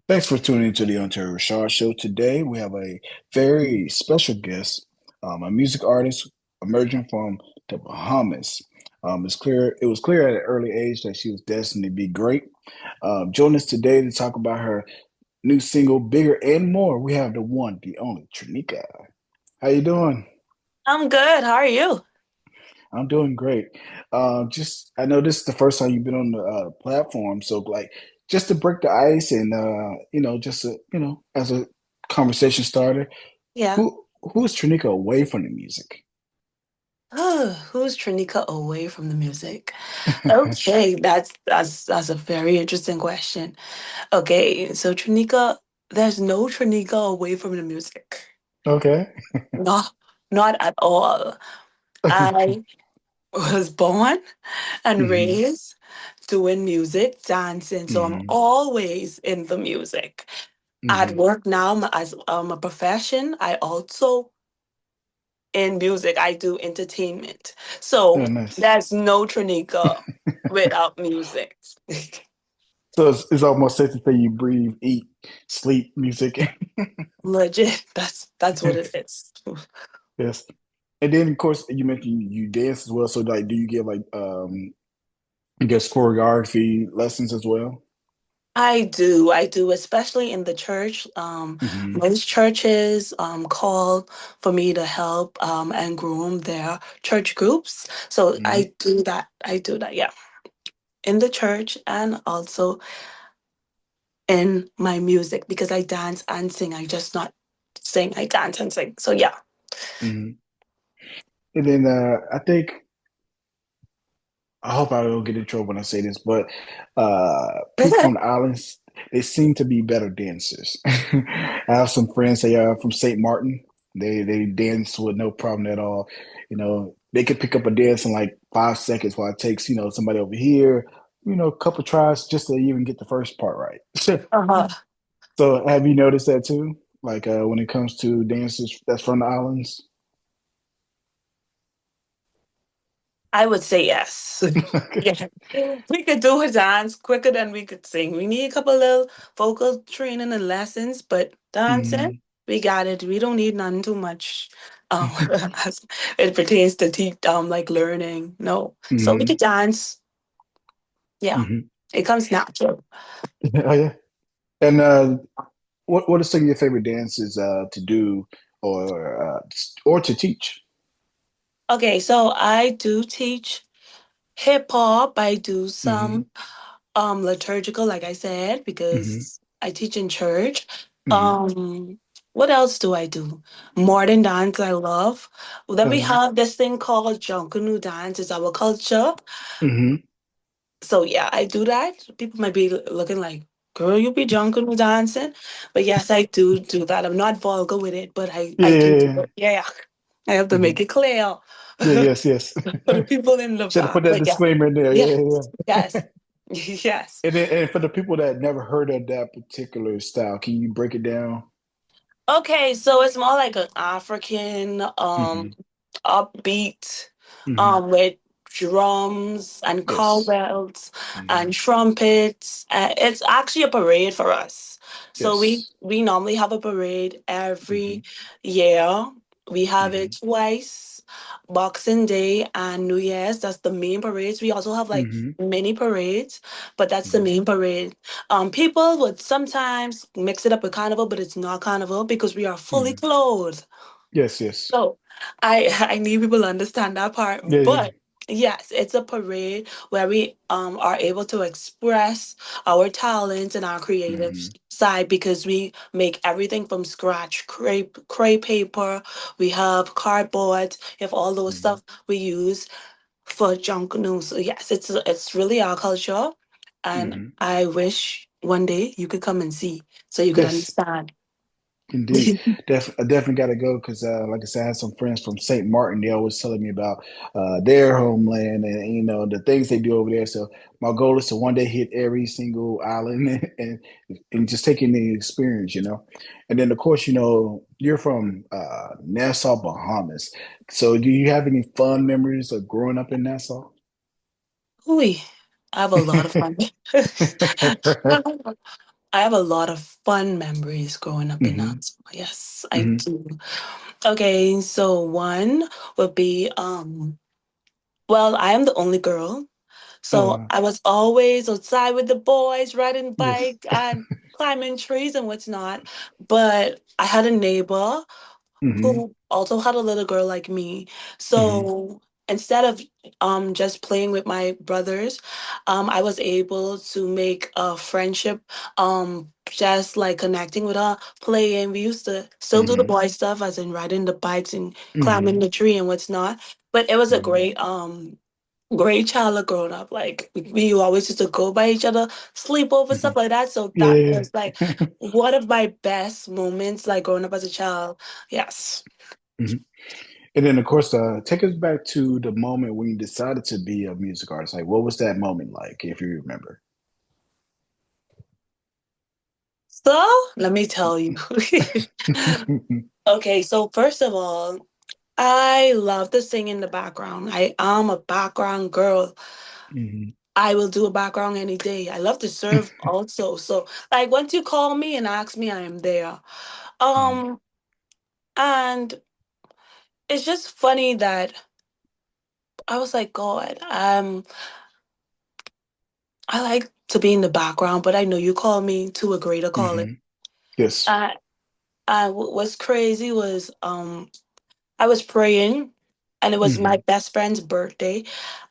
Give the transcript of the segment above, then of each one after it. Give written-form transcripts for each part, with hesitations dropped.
Thanks for tuning into the Ontario ReShard Show. Today, we have a very special guest, a music artist emerging from the Bahamas. It was clear at an early age that she was destined to be great. Joining us today to talk about her new single, "Bigger and More," we have the one, the only Trenika. How you doing? I'm good. How are you? I'm doing great. I know this is the first time you've been on the platform, so like, just to break the ice and as a conversation starter, Yeah. who is Trinica away from the music? Who's Trenika away from the music? Okay, that's a very interesting question. Okay, so Trenika, there's no Trenika away from the music. Okay. No, not at all. I was born and hmm raised doing music, dancing, so I'm hmm always in the music. At hmm work now, as a profession, I also in music. I do entertainment. So Yeah, nice. there's no Trenika without music. So it's almost safe to say you breathe, eat, sleep music. Legit. That's what it is. Yes. And then of course you mentioned you dance as well. So like do you give like I guess choreography lessons as well? I do, especially in the church. hmm Most churches call for me to help and groom their church groups. So hmm I do that. I do that, yeah. In the church and also in my music because I dance and sing. I just not sing, I dance and sing. So yeah. hmm And then I hope I don't get in trouble when I say this, but people from the islands, they seem to be better dancers. I have some friends they are from St. Martin. They dance with no problem at all. They could pick up a dance in like 5 seconds while it takes, somebody over here, a couple tries just to even get the first part right. Uh-huh. So have you noticed that too? Like when it comes to dancers that's from the islands? I would say yes. Okay. Yeah. We could do a dance quicker than we could sing. We need a couple little vocal training and lessons, but dancing, hmm we got it. We don't need none too much as it pertains to teach like learning. No. So we hmm could dance. Yeah. hmm It comes natural. Oh yeah. And what are some of your favorite dances to do or to teach? Okay, so I do teach hip hop. I do hmm some liturgical, like I said, hmm because I teach in church. hmm Um, what else do I do? Modern dance I love. Then we Uh, have this thing called Junkunu dance. It's our culture. hmm So yeah, I do that. People might be looking like, girl, you be Junkunu dancing. But yes, I do that. I'm not vulgar with it, but Yeah, I yeah, do yeah. it. Yeah, yeah. I have to make hmm it clear Yeah, for yes, yes. the people in the Should have back. put that But yeah, disclaimer in there. Yeah, yeah, yes, yes, yeah. yes. And for the people that never heard of that particular style, can you break it down? Okay, so it's more like an African hmm upbeat hmm with drums and Yes. cowbells hmm and trumpets. It's actually a parade for us. So we Yes. we normally have a parade hmm every year. We have it hmm twice, Boxing Day and New Year's. That's the main parades. We also have like hmm mini parades, but that's the hmm main parade. People would sometimes mix it up with carnival, but it's not carnival because we are fully hmm clothed. Yes, yes. So I need people to understand that part. Yeah, yeah. But yes, it's a parade where we are able to express our talents and our creative hmm side because we make everything from scratch. Crepe paper, we have cardboard, we have all those hmm stuff we use for junk news. So yes, it's really our culture, and hmm I wish one day you could come and see so you could Yes. understand. Indeed, I definitely got to go because, like I said, I had some friends from St. Martin. They always telling me about their homeland and the things they do over there. So my goal is to one day hit every single island and just take in the experience, And then of course, you're from Nassau, Bahamas. So do you have any fun memories of growing up in Nassau? Ooh, I have a lot of fun. I have a lot of fun memories growing up in Hmm. Knoxville. Yes, I Hmm. do. Okay, so one would be well, I am the only girl. So Uh, I was always outside with the boys, riding yes. bike and climbing trees and whatnot. But I had a neighbor Hmm. who also had a little girl like me. Hmm. So instead of just playing with my brothers, I was able to make a friendship just like connecting with her, playing. We used to still do the Hmm. boy stuff as in riding the bikes and climbing Hmm. the tree and what's not. But it was a Hmm. great childhood growing up. Like we always used to go by each other, sleep over, Hmm. stuff like that. So that Yeah. was like one of my best moments, like growing up as a child. Yes. Hmm. And then, of course, take us back to the moment when you decided to be a music artist. Like, what was that moment like, if you remember? So let me tell you. Okay, so first of all, I love to sing in the background. I am a background girl. Hmm. I will do a background any day. I love to serve also. So like once you call me and ask me, I am there. Um, and it's just funny that I was like, God, I like to be in the background, but I know you call me to a greater calling. Hmm. Yes. Uh, what's crazy was I was praying, and it was my Hmm. best friend's birthday.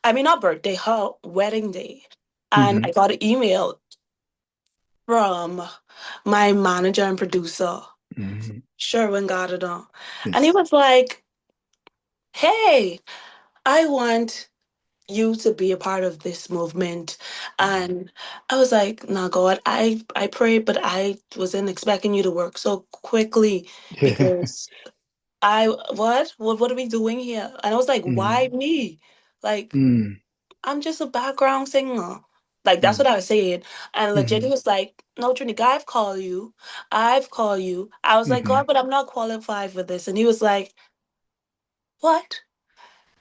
I mean, not birthday, her wedding day. And I Hmm. got an email from my manager and producer, Hmm. Sherwin got it on. And he Yes. was like, hey, I want you to be a part of this movement. Hmm. And I was like, nah, God, I prayed, but I wasn't expecting you to work so quickly Yeah. because what are we doing here? And I was like, why Hmm. me? Like, Hmm. I'm just a background singer. Like that's what Hmm. I was saying. And legit he Hmm. was like, no, Trinica, I've called you. I've called you. I was like, God, Hmm. but I'm not qualified for this. And he was like, what?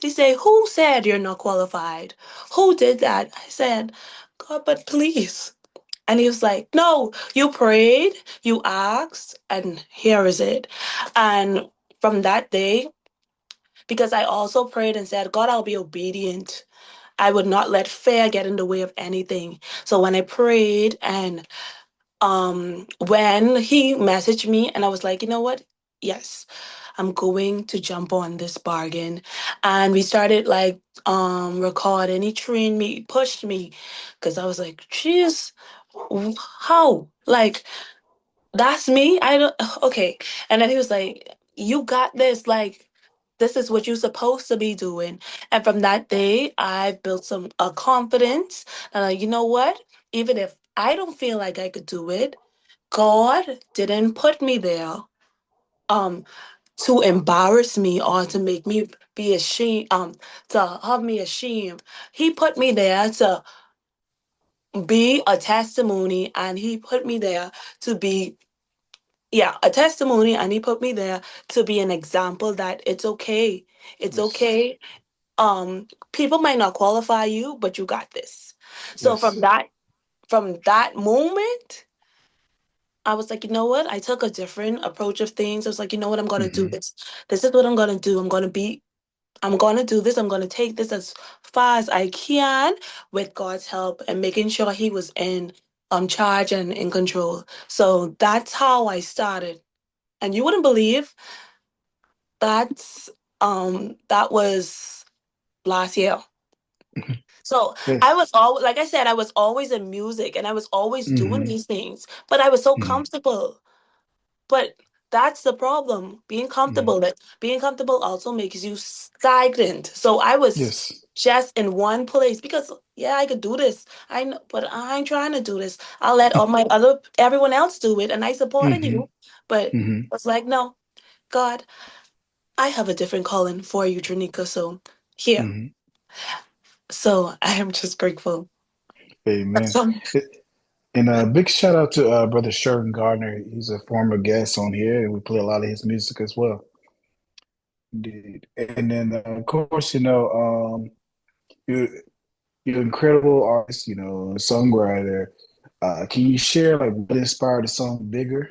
He said, who said you're not qualified? Who did that? I said, God, but please. And he was like, no, you prayed, you asked, and here is it. And from that day, because I also prayed and said, God, I'll be obedient. I would not let fear get in the way of anything. So when I prayed and when he messaged me and I was like, you know what? Yes, I'm going to jump on this bargain. And we started like recording. He trained me, pushed me because I was like, geez, how? Like that's me. I don't. Okay. And then he was like, "You got this. Like, this is what you're supposed to be doing." And from that day, I built some a confidence. And like, you know what? Even if I don't feel like I could do it, God didn't put me there um to embarrass me or to make me be ashamed. To have me ashamed. He put me there to be a testimony, and he put me there to be a testimony, and he put me there to be an example that it's okay. It's Yes. okay. People might not qualify you, but you got this. So Yes. from that moment, I was like, you know what? I took a different approach of things. I was like, you know what? I'm gonna do Hmm. this. This is what I'm gonna do. I'm gonna do this. I'm gonna take this as far as I can with God's help and making sure he was in charge and in control. So that's how I started. And you wouldn't believe That's that was last year. So I Yes. was always, like I said, I was always in music and I was always doing Hmm. these things, but I was so Hmm. comfortable. But that's the problem. Hmm. Being comfortable also makes you stagnant. So I was Yes. just in one place because yeah, I could do this. I know, but I ain't trying to do this. I'll let all my other everyone else do it, and I supported Hmm. you. But Hmm. it's like, no, God, I have a different calling for you, Trenika. So here. Hmm. So I am just grateful. Amen. So, And a big shout out to brother Sherwin Gardner. He's a former guest on here, and we play a lot of his music as well. Indeed. And then, of course, you you're an incredible artist, songwriter. Can you share like what inspired the song "Bigger"?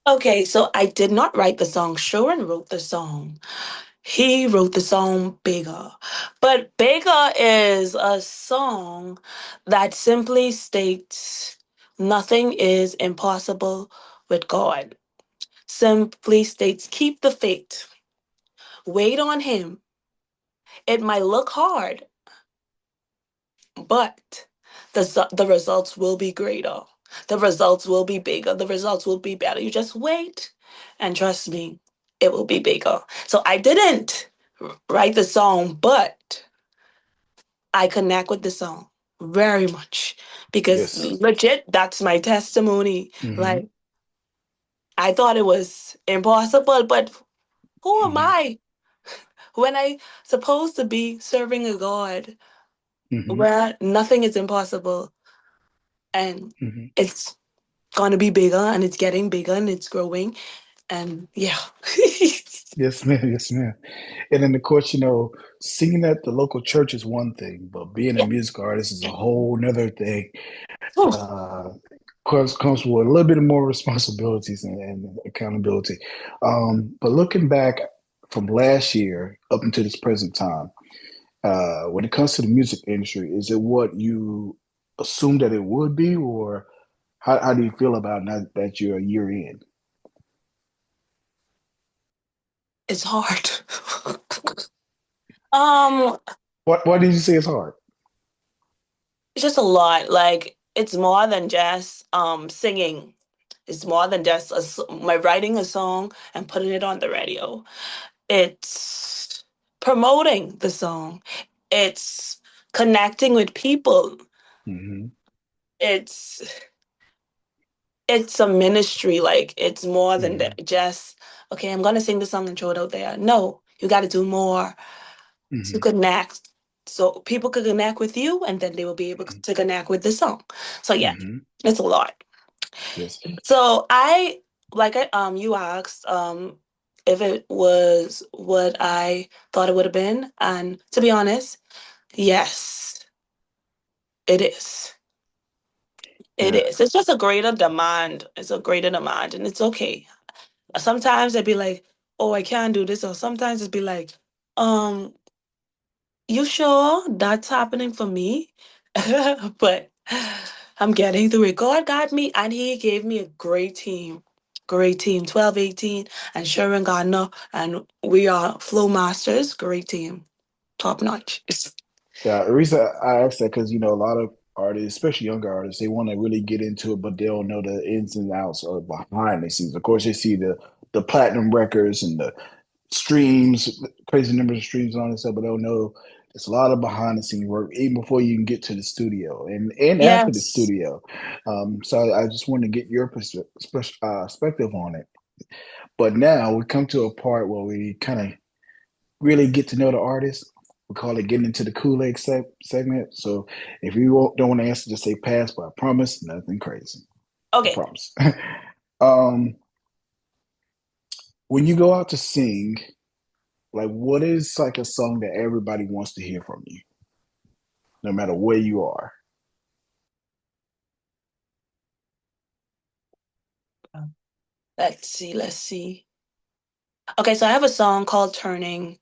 Okay, so I did not write the song. Sharon wrote the song. He wrote the song Bigger. But Bigger is a song that simply states nothing is impossible with God. Simply states keep the faith, wait on Him. It might look hard, but the results will be greater. The results will be bigger. The results will be better. You just wait and trust me, it will be bigger. So I didn't write the song, but I connect with the song very much because Yes. legit, that's my testimony. Hmm. Like, I thought it was impossible, but who am Hmm. I when I supposed to be serving a God Hmm. where nothing is impossible and Hmm. it's gonna be bigger and it's getting bigger and it's growing and yeah. Yes, ma'am. Yes, ma'am. And then, of course, singing at the local church is one thing, but being a Yeah. music artist is a whole nother thing. Oh, Uh, comes with a little bit more responsibilities and accountability. But looking back from last year up until this present time, when it comes to the music industry, is it what you assumed that it would be, or how do you feel about now that you're a year in? it's hard. um Why did you say it's hard? it's just a lot. Like it's more than just singing. It's more than just my writing a song and putting it on the radio. It's promoting the song. It's connecting with people. Hmm. It's it's a ministry. Like it's more than Hmm. just okay. I'm gonna sing the song and throw it out there. No, you got to do more to Hmm. connect. So people could connect with you, and then they will be able to connect with the song. So yeah, Hmm. it's a lot. Yes. So I like I you asked if it was what I thought it would have been, and to be honest, yes, it is. It Yeah. is. It's just a greater demand. It's a greater demand, and it's okay. Sometimes I'd be like, "Oh, I can't do this," or sometimes it'd be like, um, "You sure that's happening for me?" But I'm getting through it. God got me, and He gave me a great team. Great team, 12, 18, and Sharon Gardner, and we are Flow Masters. Great team. Top notch. Yeah, the reason I asked that because a lot of artists, especially younger artists, they want to really get into it, but they don't know the ins and outs of behind the scenes. Of course, they see the platinum records and the streams, crazy numbers of streams and all this stuff, but they don't know it's a lot of behind the scenes work even before you can get to the studio and after the Yes. studio. So I just want to get your perspective on it. But now we come to a part where we kind of really get to know the artist. We call it getting into the Kool-Aid segment. So if you don't want to answer, just say pass, but I promise nothing crazy. I Okay. promise. um, when you go out to sing, like what is like a song that everybody wants to hear from you, no matter where you are? Let's see. Let's see. Okay, so I have a song called Turning.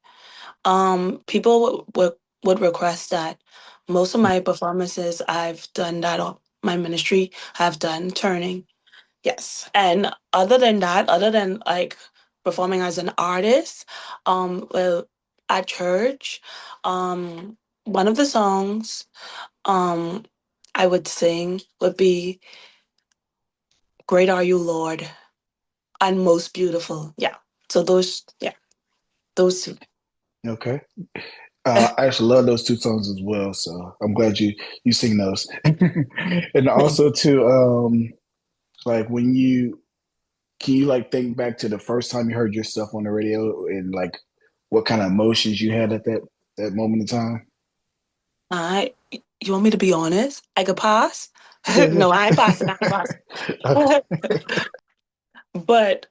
People would request that. Most of my performances, I've done that. My ministry have done turning. Yes, and other than that, other than like performing as an artist, well, at church, one of the songs, um, I would sing would be "Great Are You, Lord," and "Most Beautiful." Yeah, so yeah, those two. Okay. I actually love those two songs as well, so I'm glad you sing those. And also too, like when you can you like think back to the first time you heard yourself on the radio and like what kind of emotions you had at that moment in time? I, you want me to be honest? I could pass. Yeah, No, I ain't passing. I ain't yeah. passing. Okay. But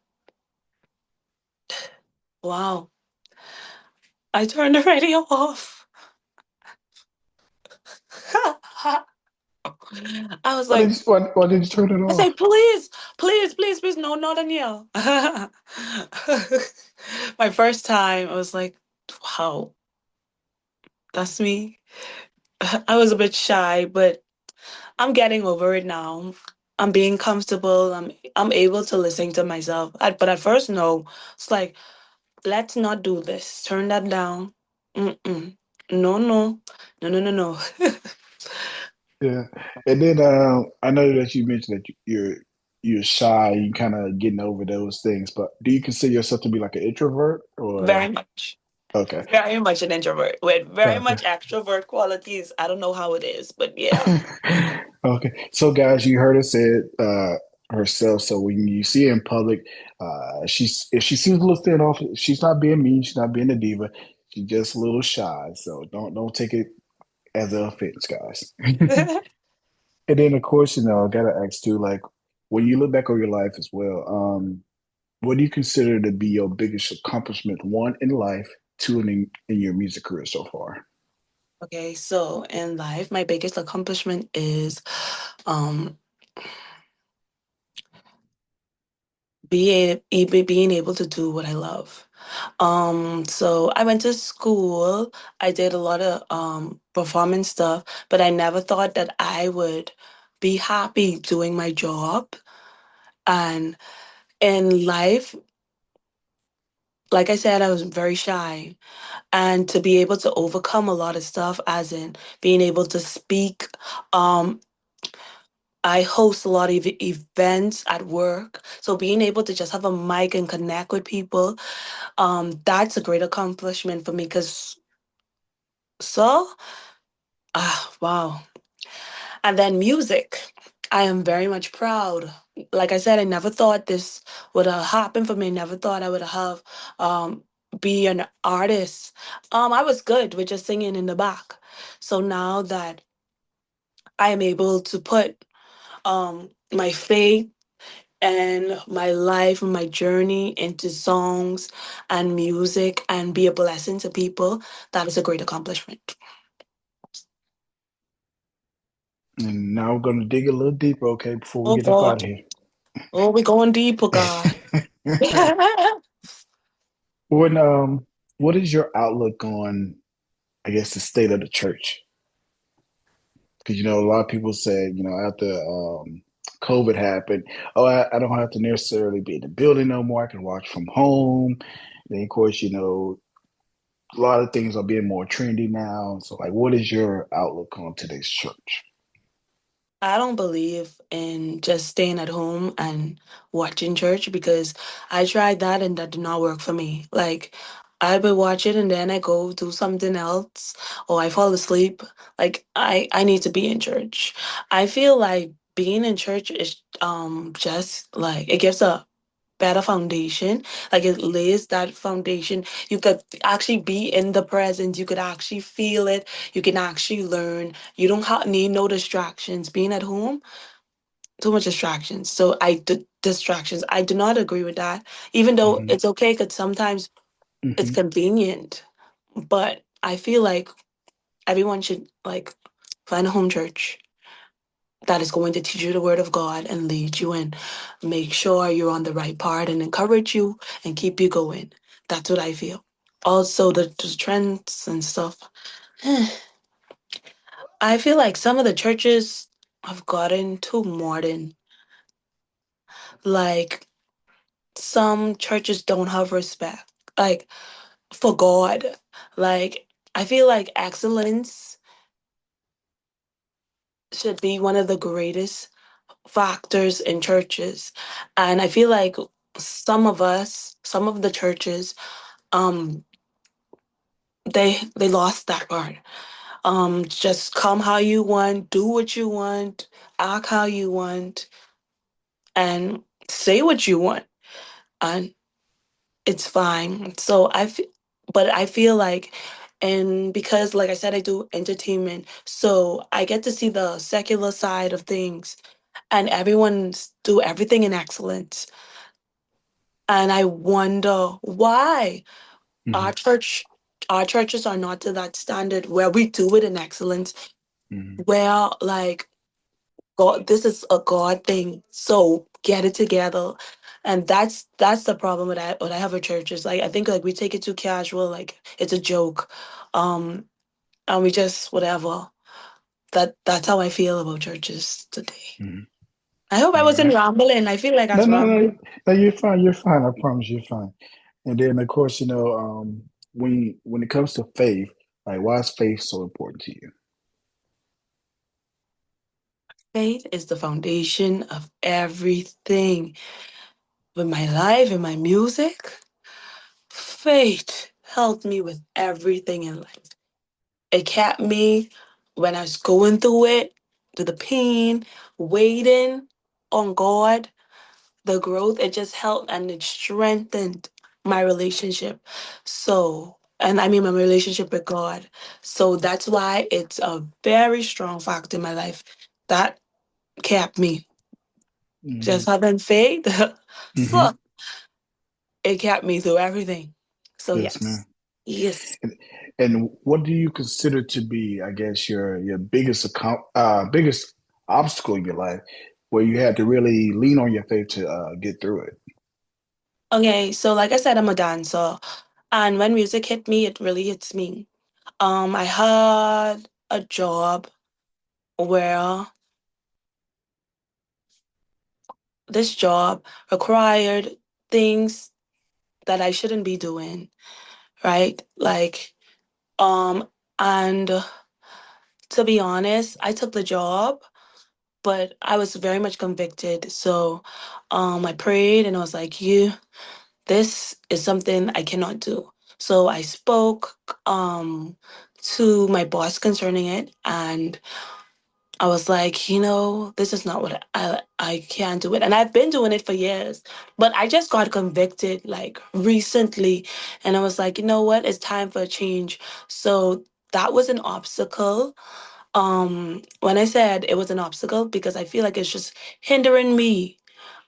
wow, I turned the radio off. I was Why did like, you, why did you turn it I said, off? please, please, please, please, no, not in here. My first time, I was like, wow, that's me. I was a bit shy, but I'm getting over it now. I'm being comfortable. I'm able to listen to myself. But at first, no. It's like, let's not do this. Turn that down. Mm-mm. No, no, no, no, no, no. Yeah, and then I know that you mentioned that you're shy, you kind of getting over those things. But do you consider yourself to be like an introvert Very or much. okay, Very much an introvert with very okay, much extrovert qualities. I don't know how it is, but yeah. okay? So guys, you heard her say it herself. So when you see her in public, she's if she seems a little standoffish, she's not being mean, she's not being a diva. She's just a little shy. So don't take it as an offense, guys. And then, of course, I gotta ask too, like, when you look back over your life as well, what do you consider to be your biggest accomplishment, one in life, two in your music career so far? Okay, so in life, my biggest accomplishment is um being able to do what I love. So I went to school. I did a lot of performance stuff, but I never thought that I would be happy doing my job. And in life, like I said, I was very shy. And to be able to overcome a lot of stuff, as in being able to speak, um, I host a lot of events at work. So being able to just have a mic and connect with people, that's a great accomplishment for me because so wow. And then music. I am very much proud. Like I said, I never thought this would have happened for me. Never thought I would have um be an artist. I was good with just singing in the back. So now that I am able to put my faith and my life and my journey into songs and music and be a blessing to people, that is a great accomplishment. And now we're gonna dig a little deeper, okay, before we Oh get up God. out of here. Oh, we're going deeper, God. When what is your outlook on, I guess, the state of the church? Because a lot of people said, after COVID happened, oh, I don't have to necessarily be in the building no more. I can watch from home. Then, of course, a lot of things are being more trendy now. So, like, what is your outlook on today's church? I don't believe in just staying at home and watching church because I tried that and that did not work for me. Like, I would watch it and then I go do something else or I fall asleep. Like, I need to be in church. I feel like being in church is just like it gives a better foundation. Like it lays that foundation. You could actually be in the present. You could actually feel it. You can actually learn. You don't need no distractions. Being at home, too much distractions. So distractions. I do not agree with that. Even though Hmm. it's okay, because sometimes it's Hmm. convenient. But I feel like everyone should like find a home church that is going to teach you the word of God and lead you and make sure you're on the right part and encourage you and keep you going. That's what I feel. Also, the trends and stuff. I feel like some of the churches have gotten too modern. Like, some churches don't have respect, like, for God. Like, I feel like excellence should be one of the greatest factors in churches. And I feel like some of the churches, um, they lost that part. Just come how you want, do what you want, act how you want, and say what you want, and it's fine. But I feel like, and because, like I said, I do entertainment, so I get to see the secular side of things, and everyone's do everything in excellence. And I wonder why our Hmm. church, our churches are not to that standard where we do it in excellence, Hmm. where like God, this is a God thing. So get it together. And that's the problem with that what I have with churches. Like I think like we take it too casual, like it's a joke. Um and we just whatever. That's how I feel about churches today. Mhm. I hope I All wasn't right. rambling. I feel like I No, was no, no, rambling. no. You're fine. You're fine. I promise you're fine. And then, of course, when it comes to faith, like, why is faith so important to you? Faith is the foundation of everything. With my life and my music, faith helped me with everything in life. It kept me when I was going through it, to the pain, waiting on God, the growth. It just helped and it strengthened my relationship. So, and I mean my relationship with God. So that's why it's a very strong factor in my life that kept me. Hmm. Just having faith. So Hmm. it kept me through everything. So Yes, yes. man. Yes. And what do you consider to be, I guess, your biggest obstacle in your life, where you had to really lean on your faith to get through it? Okay, so like I said, I'm a dancer. And when music hit me, it really hits me. I had a job where this job required things that I shouldn't be doing, right? Like, um, and to be honest, I took the job, but I was very much convicted. So, I prayed and I was like, this is something I cannot do. So I spoke, to my boss concerning it, and I was like, this is not what I can't do it. And I've been doing it for years, but I just got convicted like recently. And I was like, you know what? It's time for a change. So that was an obstacle. When I said it was an obstacle, because I feel like it's just hindering me.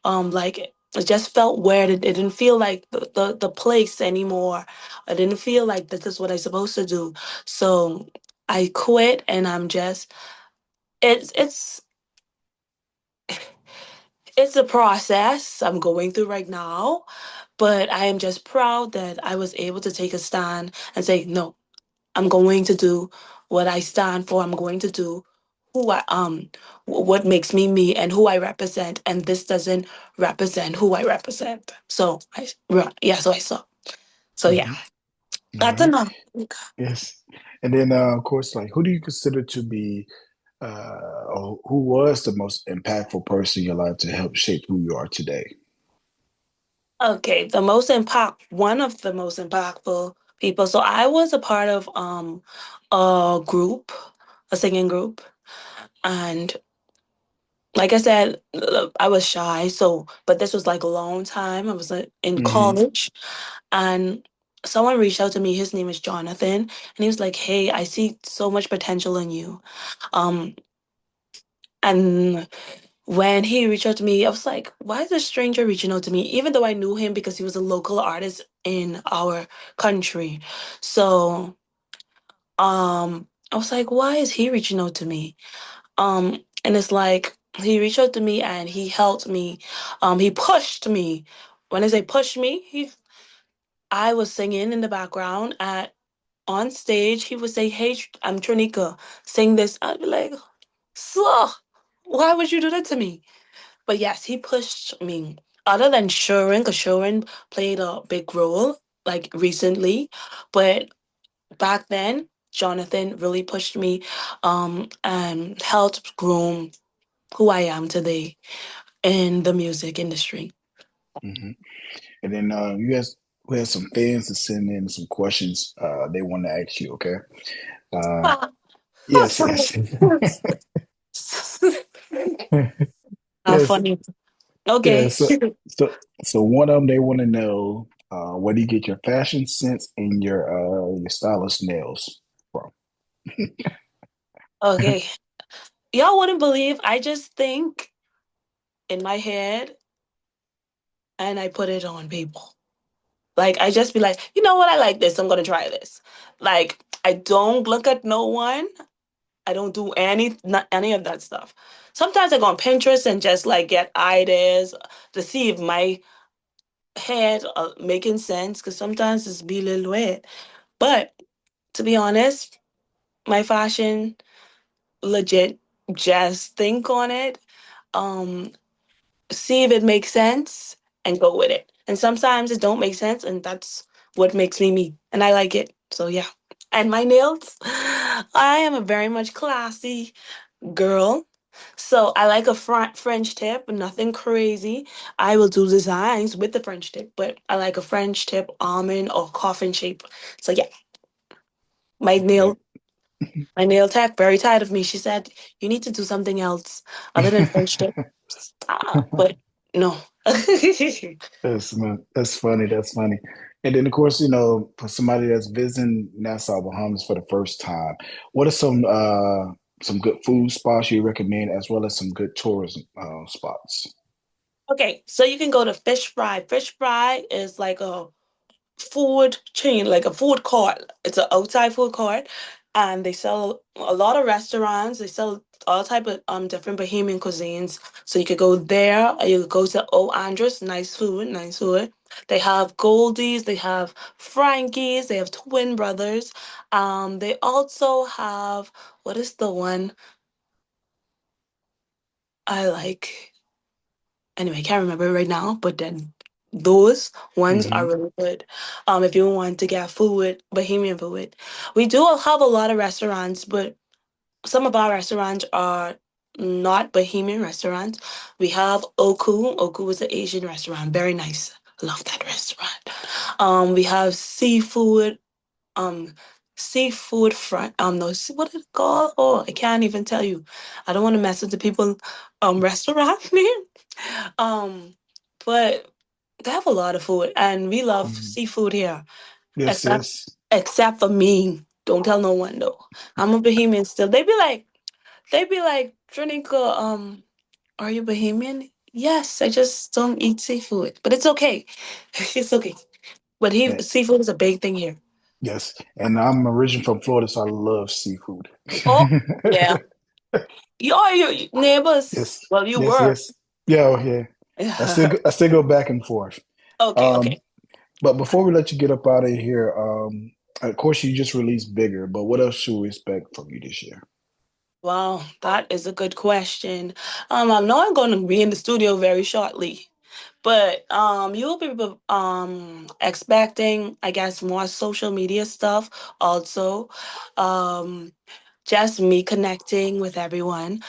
Like it just felt weird. It didn't feel like the place anymore. I didn't feel like this is what I'm supposed to do. So I quit and I'm just it's it's a process I'm going through right now, but I am just proud that I was able to take a stand and say, no, I'm going to do what I stand for. I'm going to do who what makes me me and who I represent, and this doesn't represent who I represent. So yeah, so I saw. So yeah, Hmm. All that's right. enough. Yes. And then, of course, like, who do you consider to be, or who was the most impactful person in your life to help shape who you are today? Okay, one of the most impactful people. So I was a part of a group, a singing group, and like I said, I was shy. So, but this was like a long time. I was in Hmm. college, and someone reached out to me. His name is Jonathan, and he was like, "Hey, I see so much potential in you." Um, and when he reached out to me, I was like, "Why is a stranger reaching out to me?" Even though I knew him because he was a local artist in our country. So, I was like, "Why is he reaching out to me?" And it's like he reached out to me and he helped me. He pushed me. When I say push me, I was singing in the background at on stage. He would say, "Hey, I'm Trenika, sing this." I'd be like, "So, why would you do that to me?" But yes, he pushed me. Other than Sharon, because Sharon played a big role like recently, but back then, Jonathan really pushed me, and helped groom who I am today in the music industry. Hmm. And then, we have some fans to send in some questions they want to ask you. Okay. Uh, Ah, yes, yes. Yes, funny. yeah. Okay. So one of them, they want to know, where do you get your fashion sense and your stylish nails from? Okay. Y'all wouldn't believe I just think in my head and I put it on people. Like I just be like, you know what, I like this. I'm gonna try this. Like I don't look at no one. I don't do any of that stuff. Sometimes I go on Pinterest and just like get ideas to see if my head making sense because sometimes it's be a little weird. But to be honest, my fashion legit just think on it, um, see if it makes sense and go with it. And sometimes it don't make sense, and that's what makes me me. And I like it. So yeah. And my nails, I am a very much classy girl. So I like a French tip, nothing crazy. I will do designs with the French tip, but I like a French tip, almond or coffin shape. So yeah, my nail my nail tech very tired of me. She said, "You need to do something else other than French tip." But no. That's funny. That's funny. And then, of course, for somebody that's visiting Nassau, Bahamas for the first time, what are some good food spots you recommend, as well as some good tourism spots? Okay, so you can go to Fish Fry. Fish Fry is like a food chain, like a food court. It's an outside food court, and they sell a lot of restaurants. They sell all type of different Bahamian cuisines. So you could go there, or you could go to O Andres. Nice food, nice food. They have Goldies, they have Frankie's, they have Twin Brothers. They also have what is the one I like? Anyway, I can't remember it right now, but then those ones are Hmm. really good. If you want to get food, Bahamian food, we do have a lot of restaurants, but some of our restaurants are not Bahamian restaurants. We have Oku. Oku is an Asian restaurant, very nice. Love that restaurant. We have seafood. Um, seafood front. No, what is it called? Oh, I can't even tell you. I don't want to mess with the people. Restaurant name. Um, but they have a lot of food, and we love Hmm. seafood here. Yes, Except, yes. except for me. Don't tell no one though. I'm a Bahamian still. They be like, Trenika, are you Bahamian? Yes, I just don't eat seafood, but it's okay. It's okay. But Eh, seafood is a big thing here. yes. And I'm originally from Florida, so I love seafood. Oh, yeah. You are your neighbors. Yes, Well, you yes, were. yes. Yeah, oh, yeah. I still go back and forth. Okay, Um, okay. but before we let you get up out of here, of course you just released Bigger, but what else should we expect from you this year? Wow, that is a good question. I know I'm going to be in the studio very shortly, but you'll be expecting, I guess, more social media stuff also. Um, just me connecting with everyone.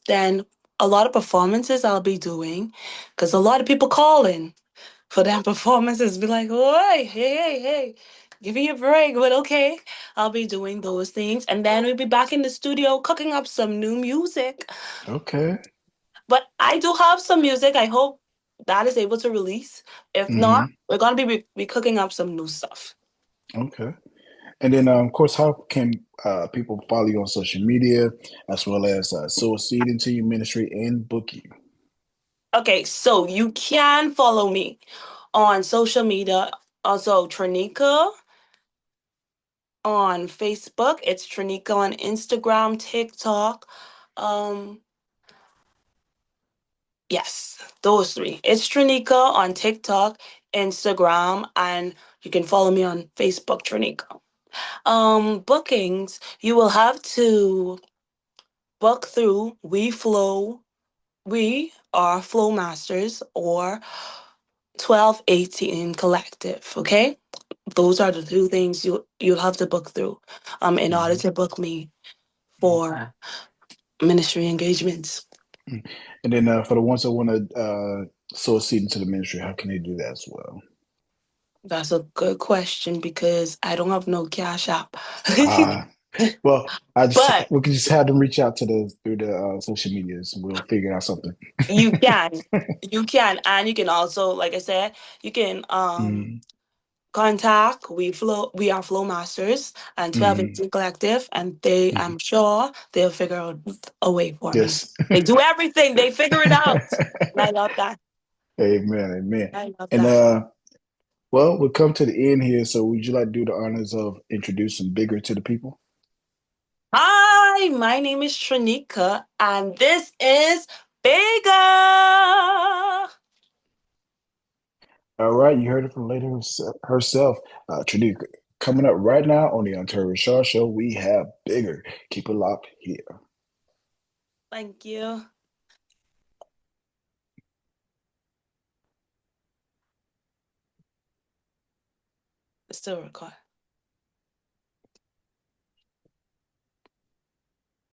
Then a lot of performances I'll be doing because a lot of people calling for that performances. Be like, "Oi, hey, hey, hey, give me a break." But okay, I'll be doing those things, and then we'll be back in the studio cooking up some new music. Okay. But I do have some music. I hope that is able to release. If not, Hmm. we're gonna be cooking up some new stuff. Okay. And then, of course, how can people follow you on social media, as well as sow a seed into your ministry and book you? Okay, so you can follow me on social media. Also, Trenika on Facebook. It's Trenika on Instagram, TikTok. Um, yes, those three. It's Trenika on TikTok, Instagram, and you can follow me on Facebook, Trenika. Bookings, you will have to book through WeFlow. We are Flow Masters or 1218 Collective, okay? Those are the two things you'll have to book through in order Hmm. to book me for ministry engagements. And then, for the ones that want to sow a seed into the ministry, how can they do that as well? That's a good question because I don't have no cash app. Uh, well, I just But we can just have them reach out to the through the social medias. We'll figure out something. you can. You can. And you can also, like I said, you can Mm, contact we are Flow Masters and 12 mm, Collective, and they, mm. I'm sure they'll figure out a way for me. Yes. They do everything, they figure it out. And I love that. Amen. Amen. I love And that. well, we've come to the end here. So would you like to do the honors of introducing Bigger to the people? Hi! Hi, my name is Trenika, and this is Bigger. All right, you heard it from Lady herself, Trenika. Coming up right now on the Ontario ReShard Show, we have Bigger. Keep it locked here. Thank you. It's still record.